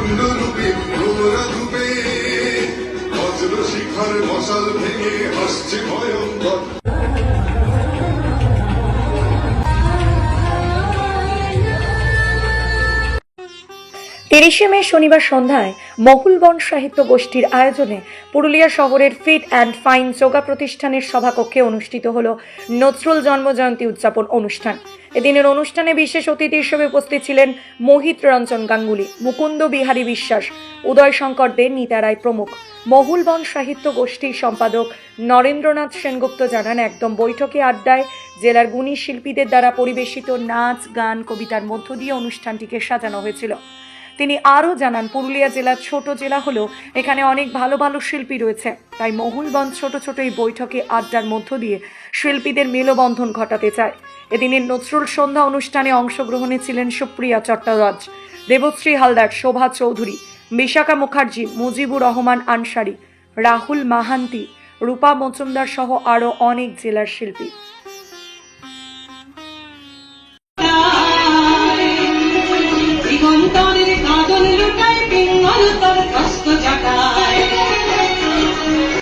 প্রচন্ড রূপে ঘোরা ধূপে বজ্র শিখর মশাল ভেঙে আসছে ভয়ঙ্কর। 30শে মে শনিবার সন্ধ্যায় মহুলবন সাহিত্য গোষ্ঠীর আয়োজনে পুরুলিয়া শহরের ফিট অ্যান্ড ফাইন যোগা প্রতিষ্ঠানের সভাকক্ষে অনুষ্ঠিত হল নজরুল জন্মজয়ন্তী উদযাপন অনুষ্ঠান। এদিনের অনুষ্ঠানে বিশেষ অতিথি হিসেবে উপস্থিত ছিলেন মোহিত রঞ্জন গাঙ্গুলি, মুকুন্দ বিহারী বিশ্বাস, উদয় শঙ্কর দে, নিতা রায় প্রমুখ। মহুলবন সাহিত্য গোষ্ঠীর সম্পাদক নরেন্দ্রনাথ সেনগুপ্ত জানান, একদম বৈঠকে আড্ডায় জেলার গুণী শিল্পীদের দ্বারা পরিবেশিত নাচ, গান, কবিতার মধ্য দিয়ে অনুষ্ঠানটিকে সাজানো হয়েছিল। তিনি আরও জানান, পুরুলিয়া জেলা ছোট জেলা হলেও এখানে অনেক ভালো ভালো শিল্পী রয়েছে, তাই মহুলবন ছোট ছোট এই বৈঠকে আড্ডার মধ্য দিয়ে শিল্পীদের মেলবন্ধন ঘটাতে চায়। এদিনের নজরুল সন্ধ্যা অনুষ্ঠানে অংশগ্রহণে ছিলেন সুপ্রিয়া চট্টরাজ, দেবশ্রী হালদার, শোভা চৌধুরী, বিশাখা মুখার্জি, মুজিবুর রহমান আনসারি, রাহুল মাহান্তি, রূপা মজুমদার সহ আরও অনেক জেলার শিল্পী। জীবন্তরের কাঁদন লুটায় পিঙ্গল তোর কষ্ট জাগায়।